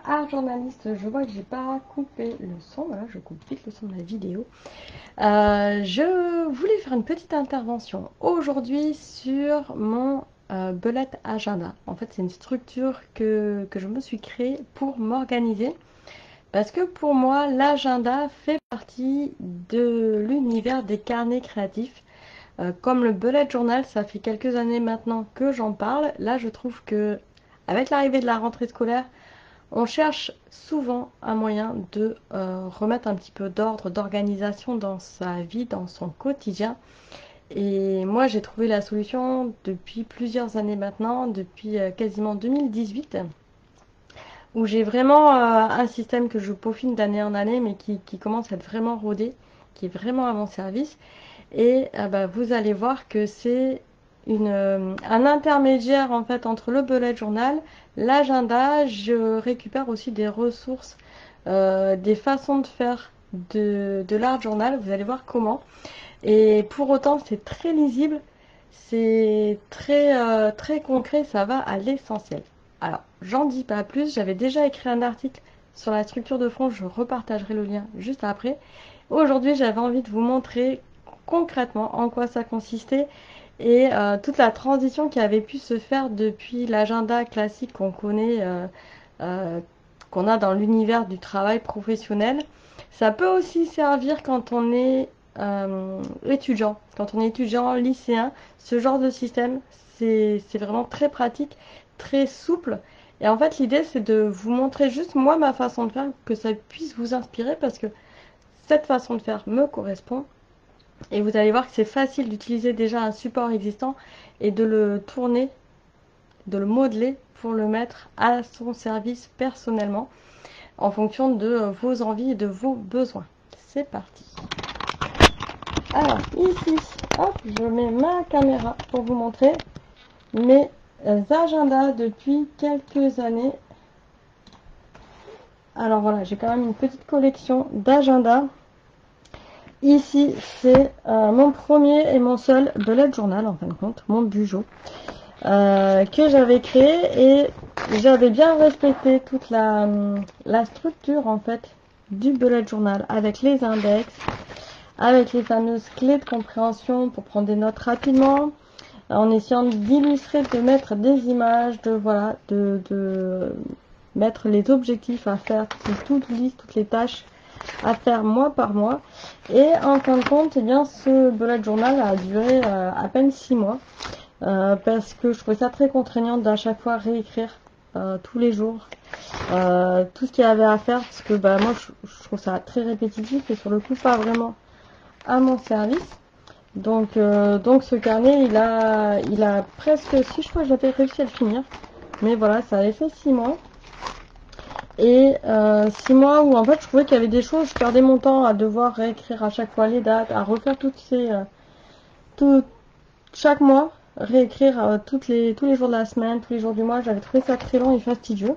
Art journaliste, je vois que j'ai pas coupé le son, voilà, je coupe vite le son de la vidéo. Je voulais faire une petite intervention aujourd'hui sur mon bullet agenda. En fait, c'est une structure que je me suis créée pour m'organiser. Parce que pour moi, l'agenda fait partie de l'univers des carnets créatifs. Comme le bullet journal, ça fait quelques années maintenant que j'en parle. Là, je trouve que avec l'arrivée de la rentrée scolaire, on cherche souvent un moyen de remettre un petit peu d'ordre, d'organisation dans sa vie, dans son quotidien. Et moi, j'ai trouvé la solution depuis plusieurs années maintenant, depuis quasiment 2018, où j'ai vraiment un système que je peaufine d'année en année, mais qui commence à être vraiment rodé, qui est vraiment à mon service. Et bah, vous allez voir que c'est un intermédiaire en fait entre le bullet journal, l'agenda. Je récupère aussi des ressources, des façons de faire de l'art journal. Vous allez voir comment. Et pour autant, c'est très lisible, c'est très concret, ça va à l'essentiel. Alors, j'en dis pas plus. J'avais déjà écrit un article sur la structure de fond. Je repartagerai le lien juste après. Aujourd'hui, j'avais envie de vous montrer concrètement en quoi ça consistait et toute la transition qui avait pu se faire depuis l'agenda classique qu'on connaît, qu'on a dans l'univers du travail professionnel. Ça peut aussi servir quand on est étudiant, quand on est étudiant, lycéen. Ce genre de système, c'est vraiment très pratique, très souple. Et en fait, l'idée, c'est de vous montrer juste moi ma façon de faire, que ça puisse vous inspirer parce que cette façon de faire me correspond. Et vous allez voir que c'est facile d'utiliser déjà un support existant et de le tourner, de le modeler pour le mettre à son service personnellement en fonction de vos envies et de vos besoins. C'est parti. Alors ici, hop, je mets ma caméra pour vous montrer mes agendas depuis quelques années. Alors voilà, j'ai quand même une petite collection d'agendas. Ici, c'est mon premier et mon seul bullet journal, en fin de compte, mon bujo, que j'avais créé et j'avais bien respecté toute la structure, en fait, du bullet journal avec les index, avec les fameuses clés de compréhension pour prendre des notes rapidement, en essayant d'illustrer, de mettre des images, voilà, de mettre les objectifs à faire, toutes les tâches à faire mois par mois. Et en fin de compte, eh bien, ce bullet journal a duré à peine 6 mois parce que je trouvais ça très contraignant d'à chaque fois réécrire tous les jours tout ce qu'il y avait à faire parce que bah, moi je trouve ça très répétitif et sur le coup pas vraiment à mon service. Donc ce carnet il a presque, si je crois que j'avais réussi à le finir, mais voilà, ça avait fait 6 mois. Et 6 mois où en fait je trouvais qu'il y avait des choses, je perdais mon temps à devoir réécrire à chaque fois les dates, à refaire chaque mois, réécrire tous les jours de la semaine, tous les jours du mois. J'avais trouvé ça très long et fastidieux.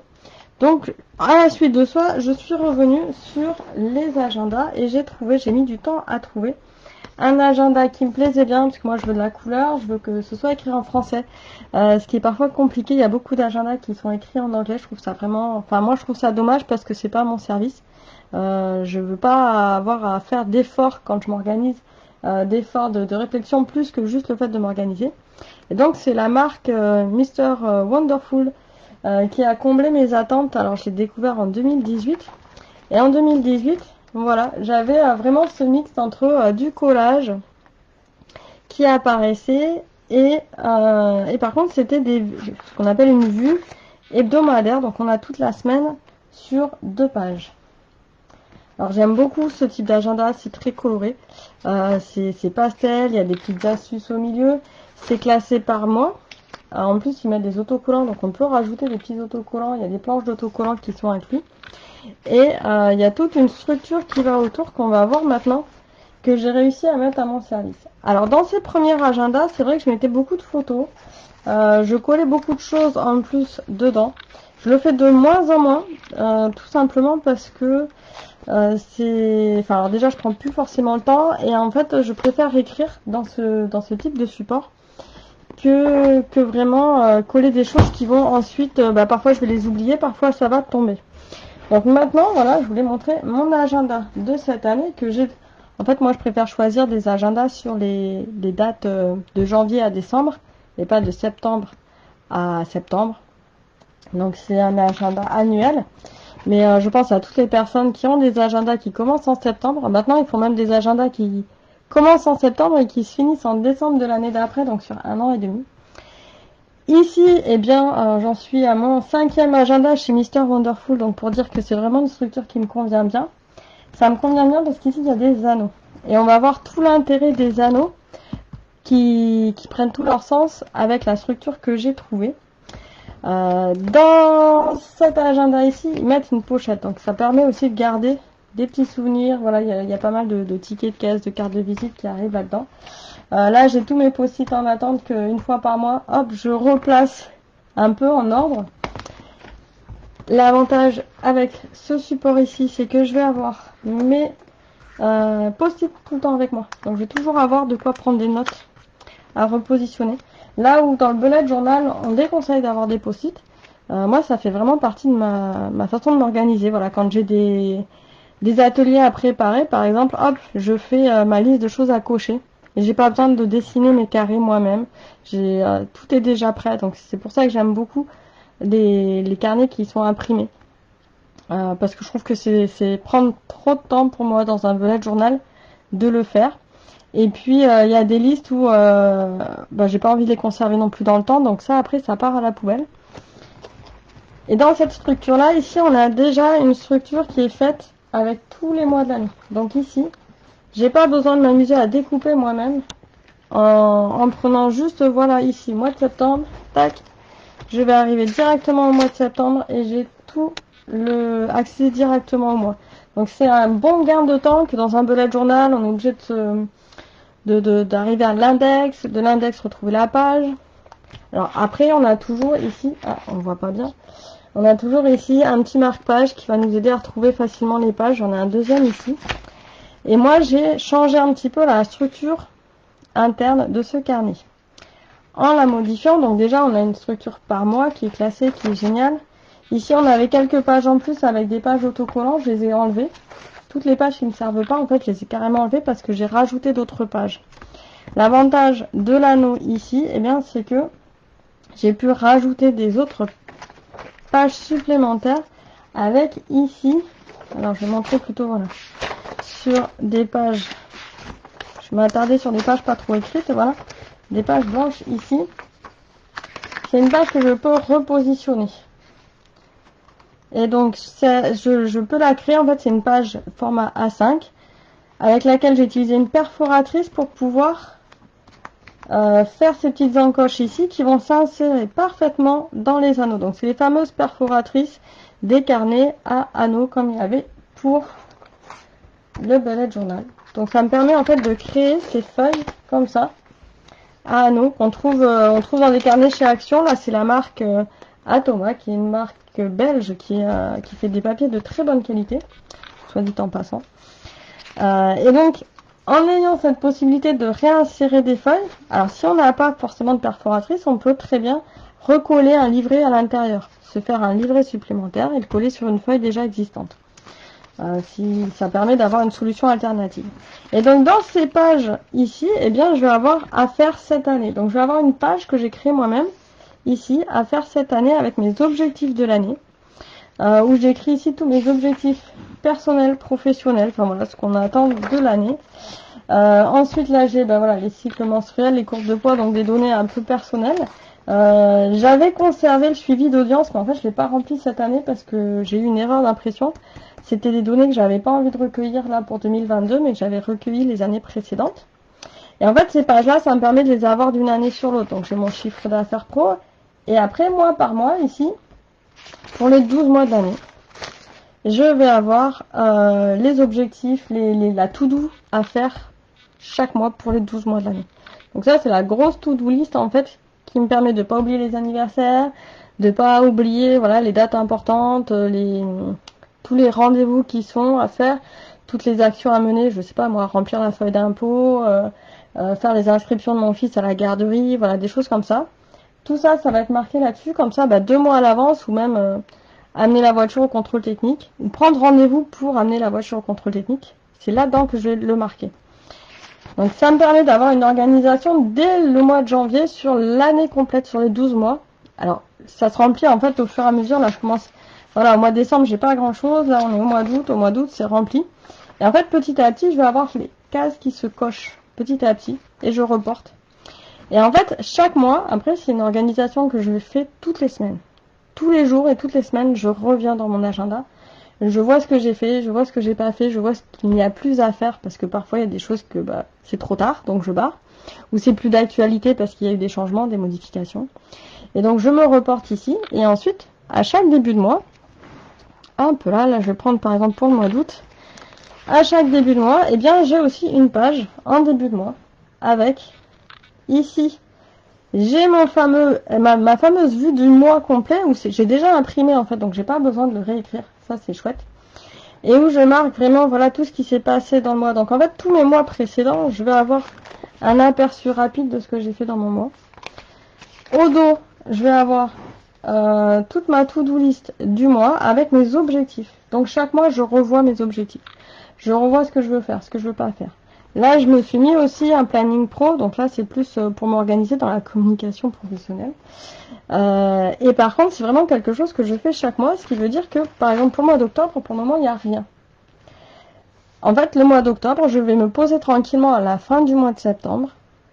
Donc à la suite de ça, je suis revenue sur les agendas et j'ai mis du temps à trouver un agenda qui me plaisait bien parce que moi je veux de la couleur, je veux que ce soit écrit en français, ce qui est parfois compliqué. Il y a beaucoup d'agendas qui sont écrits en anglais, je trouve ça vraiment, enfin moi je trouve ça dommage parce que c'est pas mon service. Je veux pas avoir à faire d'efforts quand je m'organise, d'efforts de réflexion plus que juste le fait de m'organiser. Et donc c'est la marque Mr Wonderful qui a comblé mes attentes. Alors je l'ai découvert en 2018 et en 2018 voilà, j'avais vraiment ce mix entre du collage qui apparaissait et par contre c'était ce qu'on appelle une vue hebdomadaire, donc on a toute la semaine sur 2 pages. Alors j'aime beaucoup ce type d'agenda, c'est très coloré, c'est pastel, il y a des petites astuces au milieu, c'est classé par mois. En plus ils mettent des autocollants, donc on peut rajouter des petits autocollants, il y a des planches d'autocollants qui sont inclus. Et il y a toute une structure qui va autour qu'on va voir maintenant, que j'ai réussi à mettre à mon service. Alors dans ces premiers agendas, c'est vrai que je mettais beaucoup de photos, je collais beaucoup de choses en plus dedans. Je le fais de moins en moins, tout simplement parce que alors déjà je prends plus forcément le temps et en fait je préfère écrire dans ce type de support que vraiment coller des choses qui vont ensuite, parfois je vais les oublier, parfois ça va tomber. Donc maintenant, voilà, je voulais montrer mon agenda de cette année que j'ai. En fait, moi, je préfère choisir des agendas sur les dates de janvier à décembre et pas de septembre à septembre. Donc, c'est un agenda annuel. Mais je pense à toutes les personnes qui ont des agendas qui commencent en septembre. Maintenant, ils font même des agendas qui commencent en septembre et qui se finissent en décembre de l'année d'après, donc sur 1 an et demi. Ici, eh bien, j'en suis à mon 5e agenda chez Mr Wonderful, donc pour dire que c'est vraiment une structure qui me convient bien. Ça me convient bien parce qu'ici, il y a des anneaux. Et on va voir tout l'intérêt des anneaux qui prennent tout leur sens avec la structure que j'ai trouvée. Dans cet agenda ici, ils mettent une pochette, donc ça permet aussi de garder des petits souvenirs. Voilà, il y a pas mal de tickets de caisse, de cartes de visite qui arrivent là-dedans. Là, j'ai tous mes post-it en attente qu'une fois par mois, hop, je replace un peu en ordre. L'avantage avec ce support ici, c'est que je vais avoir mes post-it tout le temps avec moi. Donc, je vais toujours avoir de quoi prendre des notes à repositionner. Là où dans le bullet journal, on déconseille d'avoir des post-it. Moi, ça fait vraiment partie de ma façon de m'organiser. Voilà, quand j'ai des ateliers à préparer, par exemple, hop, je fais ma liste de choses à cocher. Et j'ai pas besoin de dessiner mes carrés moi-même. Tout est déjà prêt. Donc c'est pour ça que j'aime beaucoup les carnets qui sont imprimés. Parce que je trouve que c'est prendre trop de temps pour moi dans un bullet journal de le faire. Et puis il y a des listes où j'ai pas envie de les conserver non plus dans le temps. Donc ça après ça part à la poubelle. Et dans cette structure là, ici on a déjà une structure qui est faite avec tous les mois de l'année. Donc ici, j'ai pas besoin de m'amuser à découper moi-même en prenant juste, voilà, ici, mois de septembre, tac, je vais arriver directement au mois de septembre et j'ai tout accès directement au mois. Donc c'est un bon gain de temps que dans un bullet journal, on est obligé d'arriver à l'index, de l'index retrouver la page. Alors après, on a toujours ici, on voit pas bien, on a toujours ici un petit marque-page qui va nous aider à retrouver facilement les pages. J'en ai un deuxième ici. Et moi, j'ai changé un petit peu la structure interne de ce carnet. En la modifiant, donc déjà, on a une structure par mois qui est classée, qui est géniale. Ici, on avait quelques pages en plus avec des pages autocollants. Je les ai enlevées. Toutes les pages qui ne me servent pas, en fait, je les ai carrément enlevées parce que j'ai rajouté d'autres pages. L'avantage de l'anneau ici, eh bien, c'est que j'ai pu rajouter des autres pages supplémentaires avec ici. Alors, je vais montrer plutôt, voilà. Sur des pages, je m'attardais sur des pages pas trop écrites, voilà, des pages blanches ici. C'est une page que je peux repositionner. Et donc, je peux la créer, en fait, c'est une page format A5 avec laquelle j'ai utilisé une perforatrice pour pouvoir faire ces petites encoches ici qui vont s'insérer parfaitement dans les anneaux. Donc, c'est les fameuses perforatrices des carnets à anneaux comme il y avait pour le bullet journal. Donc ça me permet en fait de créer ces feuilles comme ça à anneaux qu'on trouve dans des carnets chez Action. Là c'est la marque Atoma qui est une marque belge qui fait des papiers de très bonne qualité, soit dit en passant. Et donc en ayant cette possibilité de réinsérer des feuilles, alors si on n'a pas forcément de perforatrice, on peut très bien recoller un livret à l'intérieur, se faire un livret supplémentaire et le coller sur une feuille déjà existante. Si ça permet d'avoir une solution alternative. Et donc dans ces pages ici, eh bien je vais avoir à faire cette année. Donc je vais avoir une page que j'ai créée moi-même ici à faire cette année avec mes objectifs de l'année, où j'écris ici tous mes objectifs personnels, professionnels, enfin voilà ce qu'on attend de l'année. Ensuite là j'ai voilà les cycles menstruels, les courbes de poids, donc des données un peu personnelles. J'avais conservé le suivi d'audience, mais en fait je l'ai pas rempli cette année parce que j'ai eu une erreur d'impression. C'était des données que j'avais pas envie de recueillir là pour 2022, mais que j'avais recueilli les années précédentes. Et en fait, ces pages-là, ça me permet de les avoir d'une année sur l'autre. Donc j'ai mon chiffre d'affaires pro. Et après, mois par mois, ici, pour les 12 mois de l'année, je vais avoir les objectifs, la to-do à faire chaque mois pour les 12 mois de l'année. Donc ça, c'est la grosse to-do list, en fait, qui me permet de pas oublier les anniversaires, de pas oublier voilà les dates importantes, tous les rendez-vous qui sont à faire, toutes les actions à mener, je sais pas moi, remplir la feuille d'impôt, faire les inscriptions de mon fils à la garderie, voilà, des choses comme ça. Tout ça, ça va être marqué là-dessus, comme ça, 2 mois à l'avance, ou même amener la voiture au contrôle technique, ou prendre rendez-vous pour amener la voiture au contrôle technique. C'est là-dedans que je vais le marquer. Donc ça me permet d'avoir une organisation dès le mois de janvier sur l'année complète, sur les 12 mois. Alors, ça se remplit en fait au fur et à mesure. Là, je commence, voilà, au mois de décembre, j'ai pas grand-chose. Là, on est au mois d'août. Au mois d'août, c'est rempli. Et en fait, petit à petit, je vais avoir les cases qui se cochent petit à petit et je reporte. Et en fait, chaque mois, après, c'est une organisation que je fais toutes les semaines. Tous les jours et toutes les semaines, je reviens dans mon agenda. Je vois ce que j'ai fait, je vois ce que j'ai pas fait, je vois ce qu'il n'y a plus à faire parce que parfois il y a des choses que c'est trop tard, donc je barre. Ou c'est plus d'actualité parce qu'il y a eu des changements, des modifications. Et donc je me reporte ici. Et ensuite, à chaque début de mois, hop là, je vais prendre par exemple pour le mois d'août. À chaque début de mois, eh bien j'ai aussi une page en début de mois avec ici. J'ai mon fameux, ma fameuse vue du mois complet où j'ai déjà imprimé en fait, donc j'ai pas besoin de le réécrire. Ça c'est chouette. Et où je marque vraiment voilà tout ce qui s'est passé dans le mois. Donc en fait tous mes mois précédents, je vais avoir un aperçu rapide de ce que j'ai fait dans mon mois. Au dos, je vais avoir toute ma to-do list du mois avec mes objectifs. Donc chaque mois, je revois mes objectifs. Je revois ce que je veux faire, ce que je veux pas faire. Là, je me suis mis aussi un planning pro. Donc là, c'est plus pour m'organiser dans la communication professionnelle. Et par contre, c'est vraiment quelque chose que je fais chaque mois. Ce qui veut dire que, par exemple, pour le mois d'octobre, pour le moment, il n'y a rien. En fait, le mois d'octobre, je vais me poser tranquillement à la fin du mois de septembre.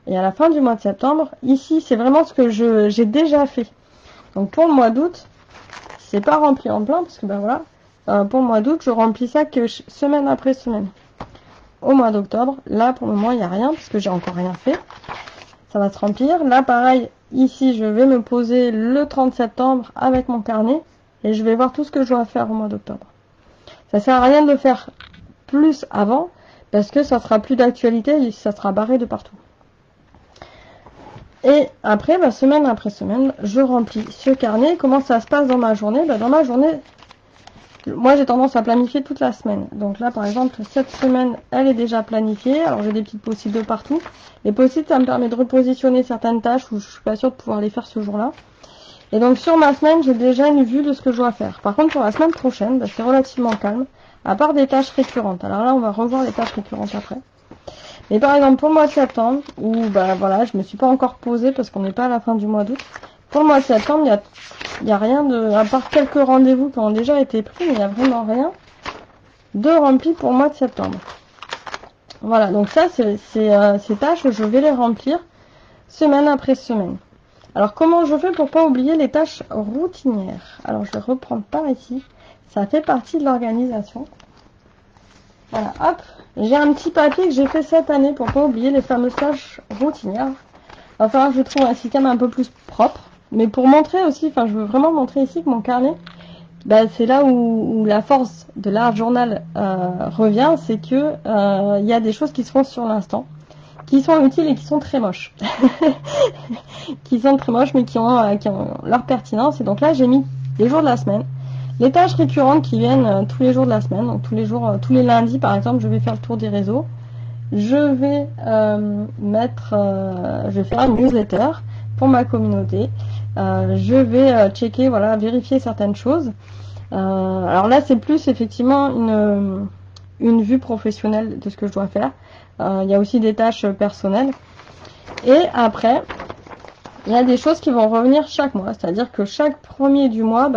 Et à la fin du mois de septembre, ici, c'est vraiment ce que j'ai déjà fait. Donc pour le mois d'août, c'est pas rempli en plein, parce que voilà, pour le mois d'août, je remplis ça que semaine après semaine. Au mois d'octobre, là pour le moment, il n'y a rien, parce que j'ai encore rien fait. Ça va se remplir. Là, pareil, ici, je vais me poser le 30 septembre avec mon carnet, et je vais voir tout ce que je dois faire au mois d'octobre. Ça sert à rien de le faire plus avant, parce que ça sera plus d'actualité, et ça sera barré de partout. Et après, semaine après semaine, je remplis ce carnet. Comment ça se passe dans ma journée? Dans ma journée, moi j'ai tendance à planifier toute la semaine. Donc là, par exemple, cette semaine, elle est déjà planifiée. Alors j'ai des petites post-it de partout. Les post-it, ça me permet de repositionner certaines tâches où je suis pas sûre de pouvoir les faire ce jour-là. Et donc sur ma semaine, j'ai déjà une vue de ce que je dois faire. Par contre, pour la semaine prochaine, c'est relativement calme, à part des tâches récurrentes. Alors là, on va revoir les tâches récurrentes après. Mais par exemple, pour le mois de septembre, où voilà, je me suis pas encore posée parce qu'on n'est pas à la fin du mois d'août. Pour le mois de septembre, il y a rien à part quelques rendez-vous qui ont déjà été pris, mais il n'y a vraiment rien de rempli pour le mois de septembre. Voilà, donc ça, ces tâches, je vais les remplir semaine après semaine. Alors, comment je fais pour pas oublier les tâches routinières? Alors, je vais reprendre par ici. Ça fait partie de l'organisation. Voilà, hop, j'ai un petit papier que j'ai fait cette année pour pas oublier les fameuses tâches routinières. Il va falloir que je trouve un système un peu plus propre. Mais pour montrer aussi, je veux vraiment montrer ici que mon carnet, c'est là où la force de l'art journal revient, c'est que il y a des choses qui se font sur l'instant, qui sont utiles et qui sont très moches. Qui sont très moches mais qui ont leur pertinence. Et donc là, j'ai mis les jours de la semaine. Les tâches récurrentes qui viennent tous les jours de la semaine, donc tous les jours, tous les lundis par exemple, je vais faire le tour des réseaux. Je vais je vais faire une newsletter pour ma communauté. Je vais checker, voilà, vérifier certaines choses. Alors là, c'est plus effectivement une vue professionnelle de ce que je dois faire. Il y a aussi des tâches personnelles. Et après, il y a des choses qui vont revenir chaque mois, c'est-à-dire que chaque premier du mois,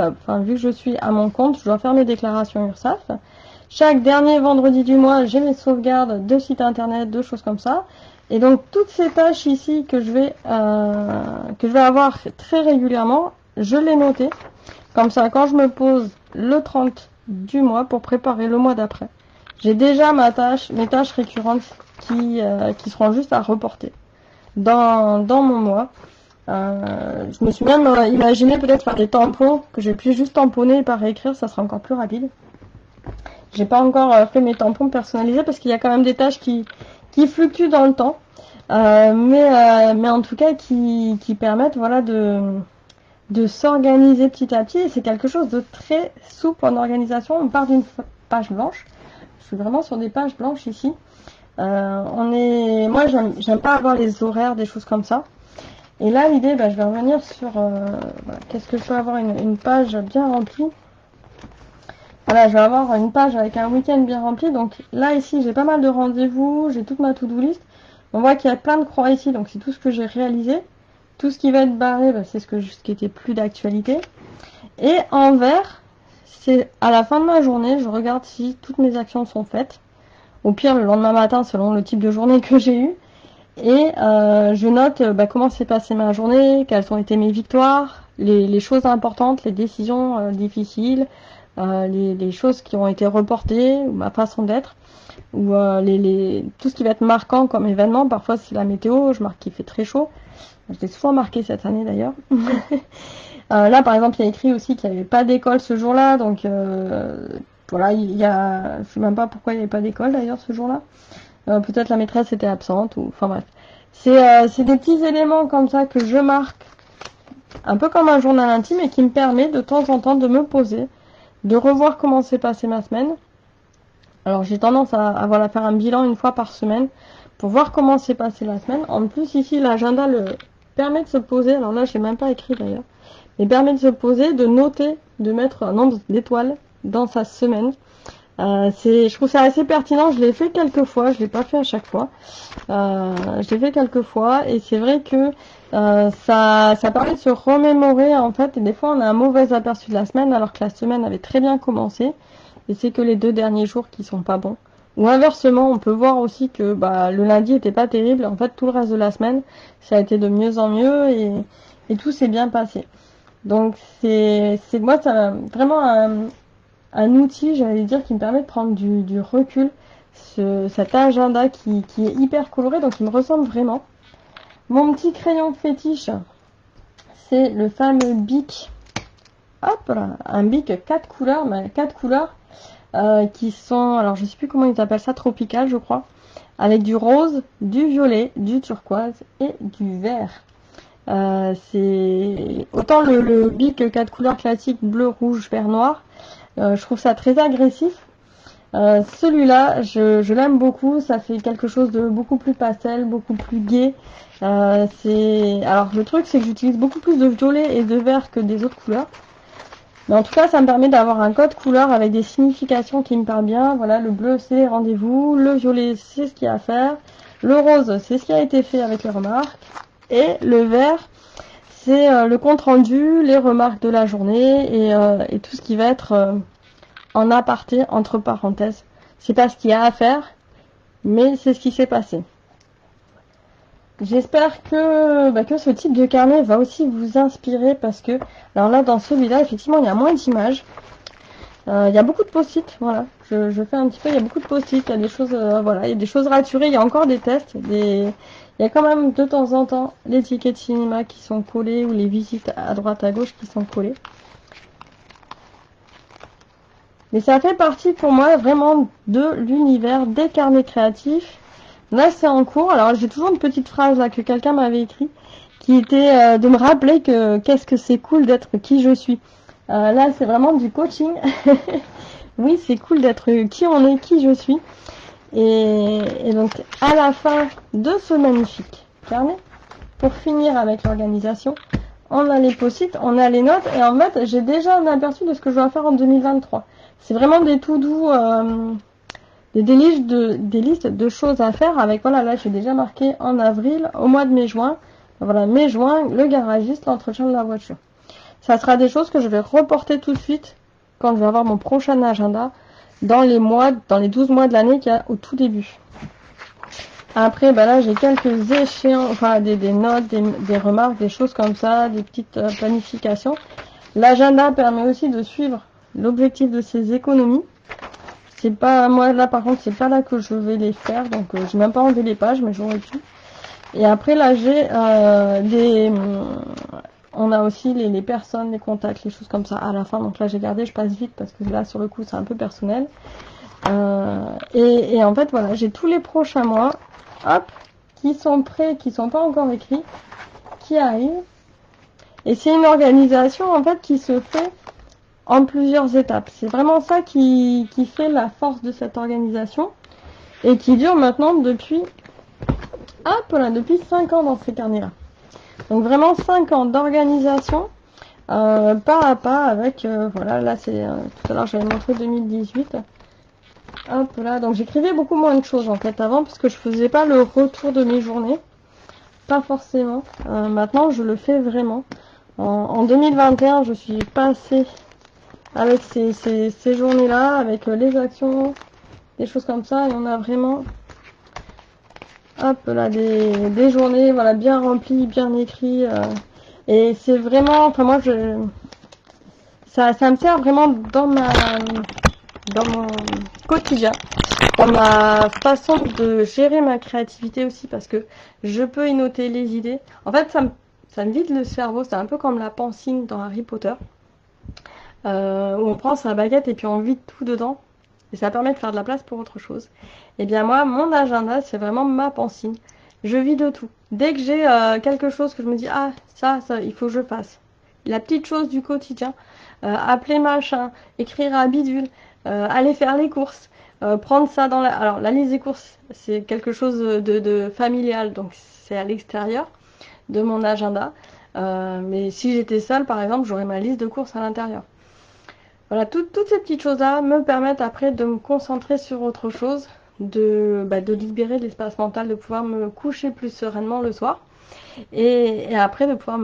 vu que je suis à mon compte, je dois faire mes déclarations URSSAF. Chaque dernier vendredi du mois, j'ai mes sauvegardes de sites internet, de choses comme ça. Et donc toutes ces tâches ici que je vais avoir très régulièrement, je les notais. Comme ça, quand je me pose le 30 du mois pour préparer le mois d'après, j'ai déjà mes tâches récurrentes qui seront juste à reporter dans mon mois. Je me suis même imaginé peut-être faire des tampons que je puisse juste tamponner et pas réécrire, ça sera encore plus rapide. J'ai pas encore fait mes tampons personnalisés parce qu'il y a quand même des tâches qui fluctuent dans le temps, mais en tout cas qui permettent voilà de s'organiser petit à petit. Et c'est quelque chose de très souple en organisation. On part d'une page blanche. Je suis vraiment sur des pages blanches ici. Moi, j'aime pas avoir les horaires, des choses comme ça. Et là, l'idée, je vais revenir sur voilà, qu'est-ce que je peux avoir une page bien remplie. Voilà, je vais avoir une page avec un week-end bien rempli. Donc là, ici, j'ai pas mal de rendez-vous, j'ai toute ma to-do list. On voit qu'il y a plein de croix ici, donc c'est tout ce que j'ai réalisé. Tout ce qui va être barré, c'est ce qui était plus d'actualité. Et en vert, c'est à la fin de ma journée, je regarde si toutes mes actions sont faites. Au pire, le lendemain matin, selon le type de journée que j'ai eu. Et je note comment s'est passée ma journée, quelles ont été mes victoires, les choses importantes, les décisions difficiles, les choses qui ont été reportées, ou ma façon d'être, ou tout ce qui va être marquant comme événement. Parfois c'est la météo, je marque qu'il fait très chaud. Je l'ai souvent marqué cette année d'ailleurs. Là par exemple il y a écrit aussi qu'il n'y avait pas d'école ce jour-là, donc voilà, je sais même pas pourquoi il n'y avait pas d'école d'ailleurs ce jour-là. Peut-être la maîtresse était absente, ou enfin bref. C'est des petits éléments comme ça que je marque, un peu comme un journal intime, et qui me permet de temps en temps de me poser, de revoir comment s'est passée ma semaine. Alors j'ai tendance à voilà, faire un bilan une fois par semaine pour voir comment s'est passée la semaine. En plus ici l'agenda le permet de se poser, alors là j'ai même pas écrit d'ailleurs, mais permet de se poser, de noter, de mettre un nombre d'étoiles dans sa semaine. Je trouve ça assez pertinent, je l'ai fait quelques fois, je l'ai pas fait à chaque fois. Je l'ai fait quelques fois et c'est vrai que ça permet de se remémorer en fait, et des fois on a un mauvais aperçu de la semaine alors que la semaine avait très bien commencé et c'est que les 2 derniers jours qui sont pas bons. Ou inversement, on peut voir aussi que le lundi était pas terrible, en fait tout le reste de la semaine ça a été de mieux en mieux et tout s'est bien passé. Donc c'est moi ça vraiment un outil, j'allais dire, qui me permet de prendre du recul, cet agenda qui est hyper coloré, donc il me ressemble vraiment. Mon petit crayon fétiche, c'est le fameux Bic. Hop là, un Bic 4 couleurs, mais 4 couleurs qui sont, alors je sais plus comment ils appellent ça, tropical je crois, avec du rose, du violet, du turquoise et du vert. C'est autant le Bic 4 couleurs classique, bleu, rouge, vert, noir. Je trouve ça très agressif. Celui-là, je l'aime beaucoup. Ça fait quelque chose de beaucoup plus pastel, beaucoup plus gai. Alors le truc, c'est que j'utilise beaucoup plus de violet et de vert que des autres couleurs. Mais en tout cas, ça me permet d'avoir un code couleur avec des significations qui me parlent bien. Voilà, le bleu, c'est les rendez-vous. Le violet, c'est ce qu'il y a à faire. Le rose, c'est ce qui a été fait avec les remarques. Et le vert, c'est le compte rendu, les remarques de la journée et tout ce qui va être en aparté, entre parenthèses. C'est pas ce qu'il y a à faire, mais c'est ce qui s'est passé. J'espère que ce type de carnet va aussi vous inspirer parce que, alors là, dans celui-là, effectivement, il y a moins d'images. Il y a beaucoup de post-it, voilà. Je fais un petit peu, il y a beaucoup de post-it, il y a des choses, voilà, il y a des choses raturées, il y a encore des tests, il y a quand même de temps en temps les tickets de cinéma qui sont collés ou les visites à droite à gauche qui sont collées. Mais ça fait partie pour moi vraiment de l'univers des carnets créatifs. Là c'est en cours, alors j'ai toujours une petite phrase là que quelqu'un m'avait écrit qui était de me rappeler que qu'est-ce que c'est cool d'être qui je suis. Là c'est vraiment du coaching. Oui c'est cool d'être qui on est, qui je suis. Et donc à la fin de ce magnifique carnet, pour finir avec l'organisation, on a les post-it, on a les notes et en fait j'ai déjà un aperçu de ce que je dois faire en 2023. C'est vraiment des tout doux, des listes de choses à faire avec, voilà, là j'ai déjà marqué en avril, au mois de mai-juin, voilà, mai-juin, le garagiste, l'entretien de la voiture. Ça sera des choses que je vais reporter tout de suite quand je vais avoir mon prochain agenda dans les 12 mois de l'année qu'il y a au tout début. Après, là j'ai quelques échéances, enfin des notes, des remarques, des choses comme ça, des petites planifications. L'agenda permet aussi de suivre l'objectif de ces économies. C'est pas, moi là par contre, c'est pas là que je vais les faire, donc j'ai même pas enlevé les pages, mais j'aurais pu. Et après là j'ai on a aussi les personnes, les contacts, les choses comme ça à la fin, donc là j'ai gardé, je passe vite parce que là sur le coup c'est un peu personnel. Et en fait voilà, j'ai tous les prochains mois, hop, qui sont prêts, qui sont pas encore écrits, qui arrivent. Et c'est une organisation en fait qui se fait en plusieurs étapes. C'est vraiment ça qui fait la force de cette organisation. et qui dure maintenant depuis, hop là, depuis 5 ans dans ces carnets-là. Donc vraiment 5 ans d'organisation, pas à pas avec, voilà, là c'est, tout à l'heure j'avais montré 2018. Hop là, donc j'écrivais beaucoup moins de choses en fait avant, parce que je faisais pas le retour de mes journées. Pas forcément. Maintenant, je le fais vraiment. En 2021, je suis passée avec ces journées-là, avec les actions, des choses comme ça, et on a vraiment, hop là, des journées, voilà, bien remplies, bien écrites. Et c'est vraiment, enfin moi, ça me sert vraiment dans mon quotidien, dans ma façon de gérer ma créativité aussi, parce que je peux y noter les idées. En fait, ça me vide le cerveau, c'est un peu comme la pancine dans Harry Potter, où on prend sa baguette et puis on vide tout dedans, et ça permet de faire de la place pour autre chose. Et bien moi, mon agenda, c'est vraiment ma pancine. Je vide tout. Dès que j'ai quelque chose que je me dis, ah, ça, il faut que je fasse. La petite chose du quotidien, appeler machin, écrire à bidule, aller faire les courses, prendre ça dans la... Alors la liste des courses, c'est quelque chose de familial, donc c'est à l'extérieur de mon agenda. Mais si j'étais seule, par exemple, j'aurais ma liste de courses à l'intérieur. Voilà, toutes ces petites choses-là me permettent après de me concentrer sur autre chose, de libérer l'espace mental, de pouvoir me coucher plus sereinement le soir. Et après de pouvoir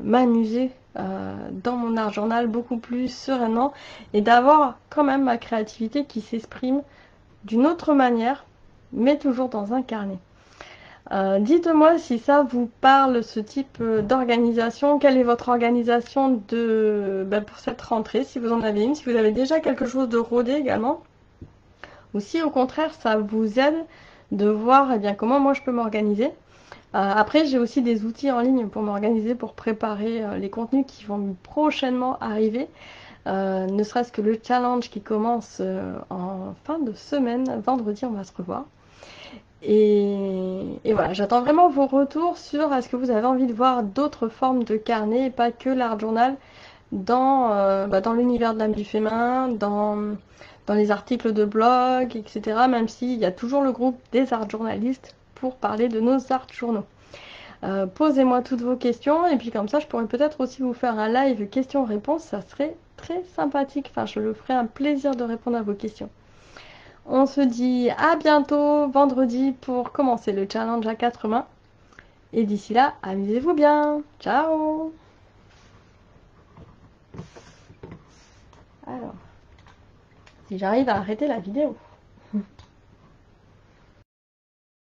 m'amuser dans mon art journal beaucoup plus sereinement et d'avoir quand même ma créativité qui s'exprime d'une autre manière, mais toujours dans un carnet. Dites-moi si ça vous parle, ce type d'organisation. Quelle est votre organisation pour cette rentrée, si vous en avez une, si vous avez déjà quelque chose de rodé également, ou si au contraire ça vous aide de voir comment moi je peux m'organiser. Après, j'ai aussi des outils en ligne pour m'organiser, pour préparer les contenus qui vont prochainement arriver. Ne serait-ce que le challenge qui commence en fin de semaine. Vendredi, on va se revoir. Et voilà, j'attends vraiment vos retours sur est-ce que vous avez envie de voir d'autres formes de carnet, et pas que l'art journal, dans l'univers de l'âme du féminin, dans les articles de blog, etc. Même s'il y a toujours le groupe des art journalistes pour parler de nos art journaux. Posez-moi toutes vos questions et puis comme ça je pourrais peut-être aussi vous faire un live questions-réponses, ça serait très sympathique, enfin je le ferai un plaisir de répondre à vos questions. On se dit à bientôt vendredi pour commencer le challenge à 4 mains et d'ici là amusez-vous bien, ciao. Alors, si j'arrive à arrêter la vidéo.